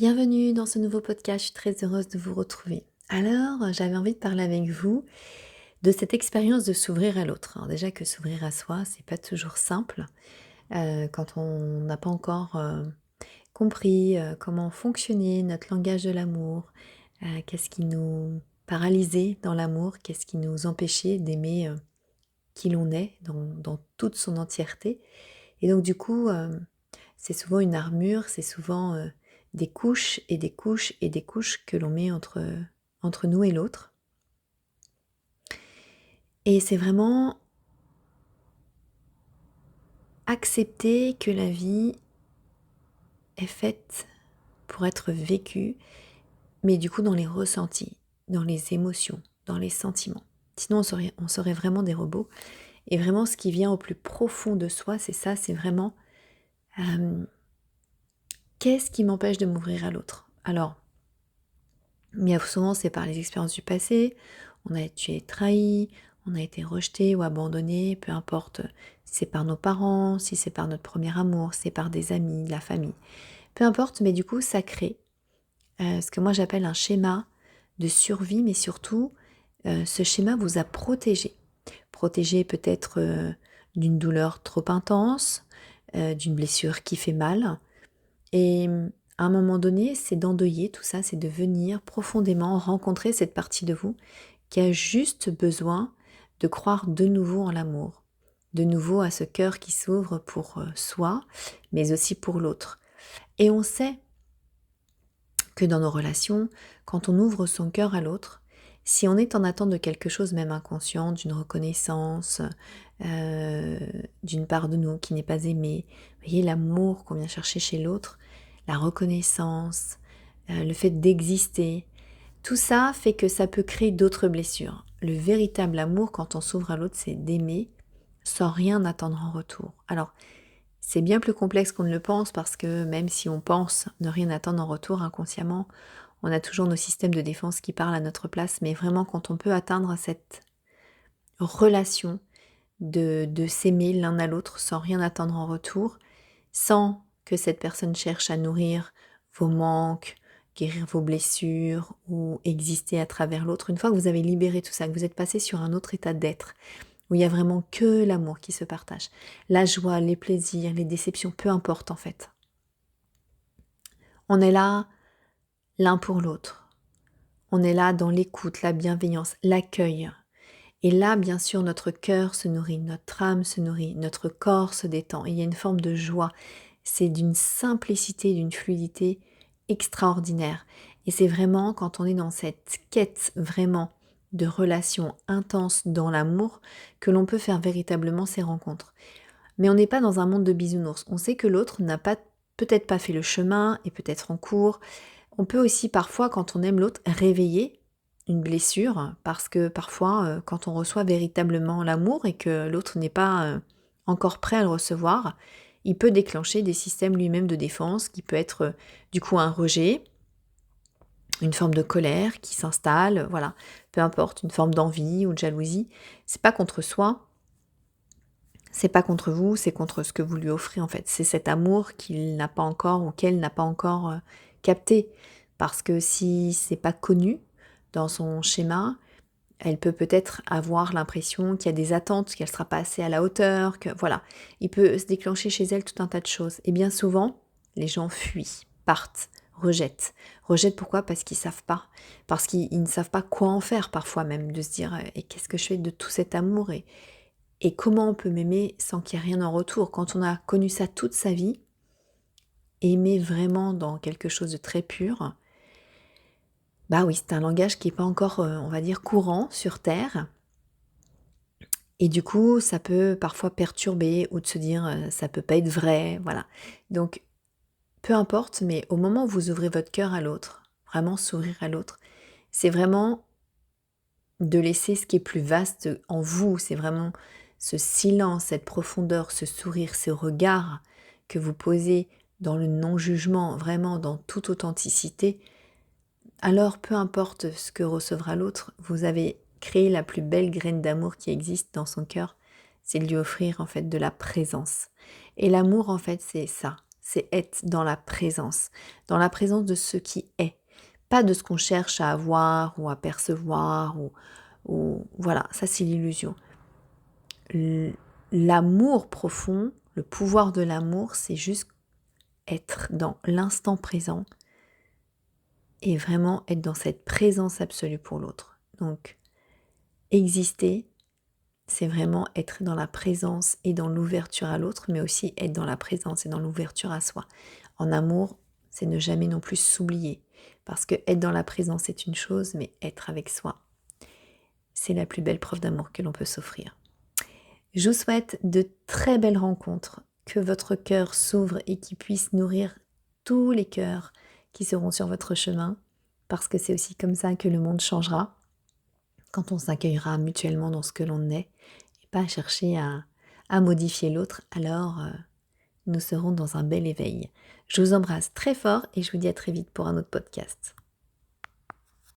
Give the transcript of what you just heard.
Bienvenue dans ce nouveau podcast, je suis très heureuse de vous retrouver. Alors, j'avais envie de parler avec vous de cette expérience de s'ouvrir à l'autre. Alors déjà que s'ouvrir à soi, c'est pas toujours simple quand on n'a pas encore compris comment fonctionnait notre langage de l'amour, qu'est-ce qui nous paralysait dans l'amour, qu'est-ce qui nous empêchait d'aimer qui l'on est dans toute son entièreté. Et donc du coup, c'est souvent une armure, c'est souvent des couches et des couches et des couches que l'on met entre nous et l'autre. Et c'est vraiment accepter que la vie est faite pour être vécue, mais du coup dans les ressentis, dans les émotions, dans les sentiments. Sinon on serait vraiment des robots. Et vraiment ce qui vient au plus profond de soi, c'est ça, c'est vraiment euh, qu'est-ce qui m'empêche de m'ouvrir à l'autre. Alors, bien souvent, c'est par les expériences du passé. On a été trahi, on a été rejeté ou abandonné, peu importe si c'est par nos parents, si c'est par notre premier amour, si c'est par des amis, de la famille. Peu importe, mais du coup, ça crée ce que moi j'appelle un schéma de survie, mais surtout, ce schéma vous a protégé. Protégé peut-être d'une douleur trop intense, d'une blessure qui fait mal, et à un moment donné, c'est d'endeuiller tout ça, c'est de venir profondément rencontrer cette partie de vous qui a juste besoin de croire de nouveau en l'amour, de nouveau à ce cœur qui s'ouvre pour soi, mais aussi pour l'autre. Et on sait que dans nos relations, quand on ouvre son cœur à l'autre, si on est en attente de quelque chose, même inconscient, d'une reconnaissance, euh, d'une part de nous qui n'est pas aimée, vous voyez l'amour qu'on vient chercher chez l'autre, la reconnaissance, le fait d'exister, tout ça fait que ça peut créer d'autres blessures. Le véritable amour, quand on s'ouvre à l'autre, c'est d'aimer sans rien attendre en retour. Alors, c'est bien plus complexe qu'on ne le pense parce que même si on pense ne rien attendre en retour inconsciemment, on a toujours nos systèmes de défense qui parlent à notre place, mais vraiment quand on peut atteindre cette relation de s'aimer l'un à l'autre sans rien attendre en retour, sans que cette personne cherche à nourrir vos manques, guérir vos blessures ou exister à travers l'autre, une fois que vous avez libéré tout ça, que vous êtes passé sur un autre état d'être, où il n'y a vraiment que l'amour qui se partage, la joie, les plaisirs, les déceptions, peu importe en fait. On est là l'un pour l'autre. On est là dans l'écoute, la bienveillance, l'accueil. Et là, bien sûr, notre cœur se nourrit, notre âme se nourrit, notre corps se détend. Et il y a une forme de joie. C'est d'une simplicité, d'une fluidité extraordinaire. Et c'est vraiment quand on est dans cette quête vraiment de relations intenses dans l'amour que l'on peut faire véritablement ces rencontres. Mais on n'est pas dans un monde de bisounours. On sait que l'autre n'a pas peut-être pas fait le chemin et peut-être en cours. On peut aussi parfois, quand on aime l'autre, réveiller une blessure parce que parfois, quand on reçoit véritablement l'amour et que l'autre n'est pas encore prêt à le recevoir, il peut déclencher des systèmes lui-même de défense qui peut être du coup un rejet, une forme de colère qui s'installe, voilà, peu importe, une forme d'envie ou de jalousie. C'est pas contre soi, c'est pas contre vous, c'est contre ce que vous lui offrez en fait. C'est cet amour qu'il n'a pas encore ou qu'elle n'a pas encore capté. Parce que si c'est pas connu dans son schéma, elle peut peut-être avoir l'impression qu'il y a des attentes, qu'elle sera pas assez à la hauteur, que voilà. Il peut se déclencher chez elle tout un tas de choses. Et bien souvent, les gens fuient, partent, rejettent. Rejettent pourquoi? Parce qu'ils savent pas. Parce qu'ils ne savent pas quoi en faire parfois même, de se dire et qu'est-ce que je fais de tout cet amour et comment on peut m'aimer sans qu'il n'y ait rien en retour? Quand on a connu ça toute sa vie, aimer vraiment dans quelque chose de très pur, bah oui, c'est un langage qui n'est pas encore, on va dire, courant sur Terre. Et du coup, ça peut parfois perturber ou de se dire, ça peut pas être vrai, voilà. Donc, peu importe, mais au moment où vous ouvrez votre cœur à l'autre, vraiment s'ouvrir à l'autre, c'est vraiment de laisser ce qui est plus vaste en vous. C'est vraiment ce silence, cette profondeur, ce sourire, ce regard que vous posez dans le non-jugement, vraiment dans toute authenticité. Alors, peu importe ce que recevra l'autre, vous avez créé la plus belle graine d'amour qui existe dans son cœur. C'est de lui offrir en fait de la présence. Et l'amour, en fait, c'est ça. c'est être dans la présence de ce qui est, pas de ce qu'on cherche à avoir ou à percevoir ou voilà, ça c'est l'illusion. L'amour profond, le pouvoir de l'amour, c'est juste être dans l'instant présent et vraiment être dans cette présence absolue pour l'autre. Donc, exister, c'est vraiment être dans la présence et dans l'ouverture à l'autre, mais aussi être dans la présence et dans l'ouverture à soi. En amour, c'est ne jamais non plus s'oublier, parce que être dans la présence est une chose, mais être avec soi, c'est la plus belle preuve d'amour que l'on peut s'offrir. Je vous souhaite de très belles rencontres, que votre cœur s'ouvre et qu'il puisse nourrir tous les cœurs qui seront sur votre chemin, parce que c'est aussi comme ça que le monde changera, quand on s'accueillera mutuellement dans ce que l'on est, et pas chercher à modifier l'autre, alors nous serons dans un bel éveil. Je vous embrasse très fort et je vous dis à très vite pour un autre podcast.